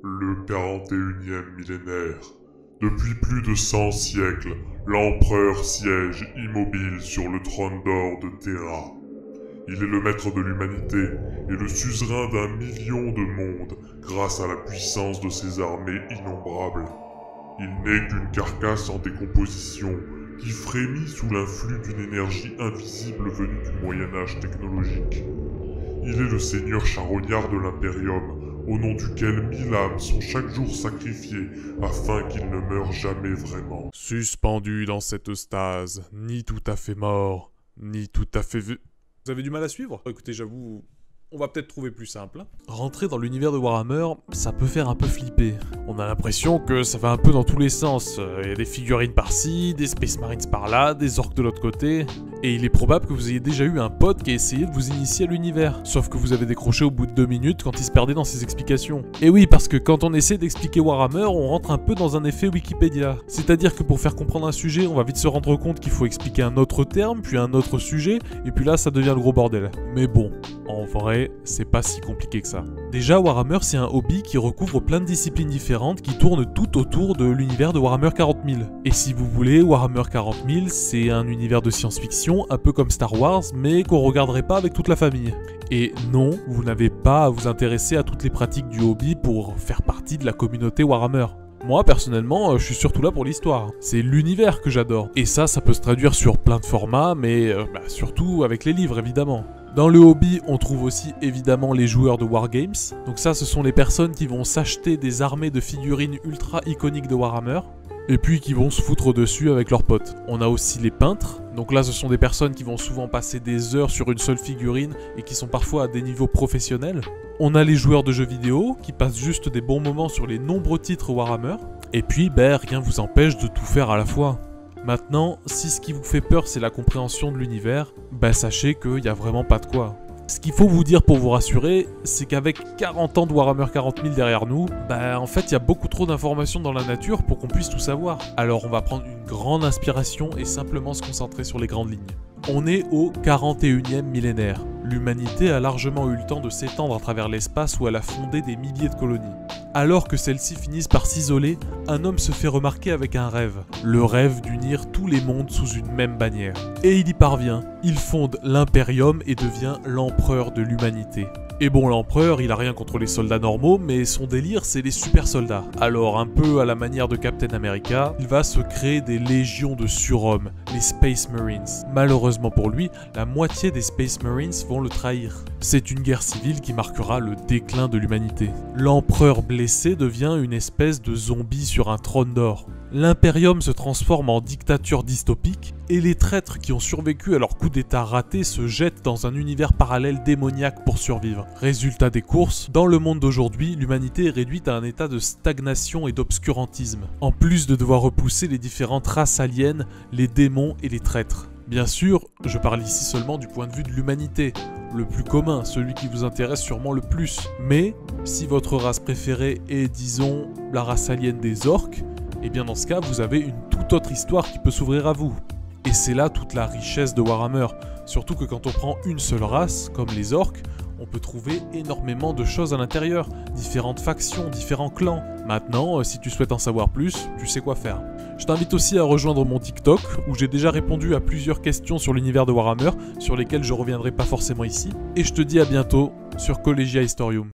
Le 41e millénaire. Depuis plus de 100 siècles, l'empereur siège immobile sur le trône d'or de Terra. Il est le maître de l'humanité et le suzerain d'un million de mondes grâce à la puissance de ses armées innombrables. Il n'est qu'une carcasse en décomposition qui frémit sous l'influx d'une énergie invisible venue du Moyen-Âge technologique. Il est le seigneur charognard de l'Imperium, au nom duquel 1000 âmes sont chaque jour sacrifiées afin qu'il ne meure jamais vraiment. Suspendu dans cette stase, ni tout à fait mort, ni tout à fait... Vous avez du mal à suivre? Écoutez, j'avoue, on va peut-être trouver plus simple. Rentrer dans l'univers de Warhammer, ça peut faire un peu flipper. On a l'impression que ça va un peu dans tous les sens. Il y a des figurines par-ci, des Space Marines par-là, des orques de l'autre côté... Et il est probable que vous ayez déjà eu un pote qui a essayé de vous initier à l'univers. Sauf que vous avez décroché au bout de 2 minutes quand il se perdait dans ses explications. Et oui, parce que quand on essaie d'expliquer Warhammer, on rentre un peu dans un effet Wikipédia. C'est-à-dire que pour faire comprendre un sujet, on va vite se rendre compte qu'il faut expliquer un autre terme, puis un autre sujet, et puis là ça devient le gros bordel. Mais bon, en vrai, c'est pas si compliqué que ça. Déjà, Warhammer c'est un hobby qui recouvre plein de disciplines différentes qui tournent tout autour de l'univers de Warhammer 40 000. Et si vous voulez, Warhammer 40 000 c'est un univers de science-fiction un peu comme Star Wars, mais qu'on regarderait pas avec toute la famille. Et non, vous n'avez pas à vous intéresser à toutes les pratiques du hobby pour faire partie de la communauté Warhammer. Moi, personnellement, je suis surtout là pour l'histoire. C'est l'univers que j'adore. Et ça peut se traduire sur plein de formats, mais surtout avec les livres, évidemment. Dans le hobby, on trouve aussi évidemment les joueurs de Wargames. Donc ça, ce sont les personnes qui vont s'acheter des armées de figurines ultra iconiques de Warhammer, et puis qui vont se foutre dessus avec leurs potes. On a aussi les peintres. Donc là, ce sont des personnes qui vont souvent passer des heures sur une seule figurine et qui sont parfois à des niveaux professionnels. On a les joueurs de jeux vidéo qui passent juste des bons moments sur les nombreux titres Warhammer. Et puis, rien vous empêche de tout faire à la fois. Maintenant, si ce qui vous fait peur c'est la compréhension de l'univers, sachez qu'il n'y a vraiment pas de quoi. Ce qu'il faut vous dire pour vous rassurer, c'est qu'avec 40 ans de Warhammer 40 000 derrière nous, en fait il y a beaucoup trop d'informations dans la nature pour qu'on puisse tout savoir. Alors on va prendre une grande inspiration et simplement se concentrer sur les grandes lignes. On est au 41e millénaire. L'humanité a largement eu le temps de s'étendre à travers l'espace où elle a fondé des milliers de colonies. Alors que celles-ci finissent par s'isoler, un homme se fait remarquer avec un rêve. Le rêve d'unir tous les mondes sous une même bannière. Et il y parvient. Il fonde l'Imperium et devient l'empereur de l'humanité. Et bon, l'empereur, il a rien contre les soldats normaux, mais son délire, c'est les super soldats. Alors, un peu à la manière de Captain America, il va se créer des légions de surhommes, les Space Marines. Malheureusement pour lui, la moitié des Space Marines vont le trahir. C'est une guerre civile qui marquera le déclin de l'humanité. L'empereur blessé devient une espèce de zombie sur un trône d'or. L'Imperium se transforme en dictature dystopique, et les traîtres qui ont survécu à leur coup d'état raté se jettent dans un univers parallèle démoniaque pour survivre. Résultat des courses, dans le monde d'aujourd'hui, l'humanité est réduite à un état de stagnation et d'obscurantisme, en plus de devoir repousser les différentes races aliens, les démons et les traîtres. Bien sûr, je parle ici seulement du point de vue de l'humanité, le plus commun, celui qui vous intéresse sûrement le plus. Mais, si votre race préférée est, disons, la race alien des orques, et bien dans ce cas, vous avez une toute autre histoire qui peut s'ouvrir à vous. Et c'est là toute la richesse de Warhammer, surtout que quand on prend une seule race, comme les orques, on peut trouver énormément de choses à l'intérieur, différentes factions, différents clans. Maintenant, si tu souhaites en savoir plus, tu sais quoi faire. Je t'invite aussi à rejoindre mon TikTok, où j'ai déjà répondu à plusieurs questions sur l'univers de Warhammer, sur lesquelles je reviendrai pas forcément ici. Et je te dis à bientôt sur Collegia Historium.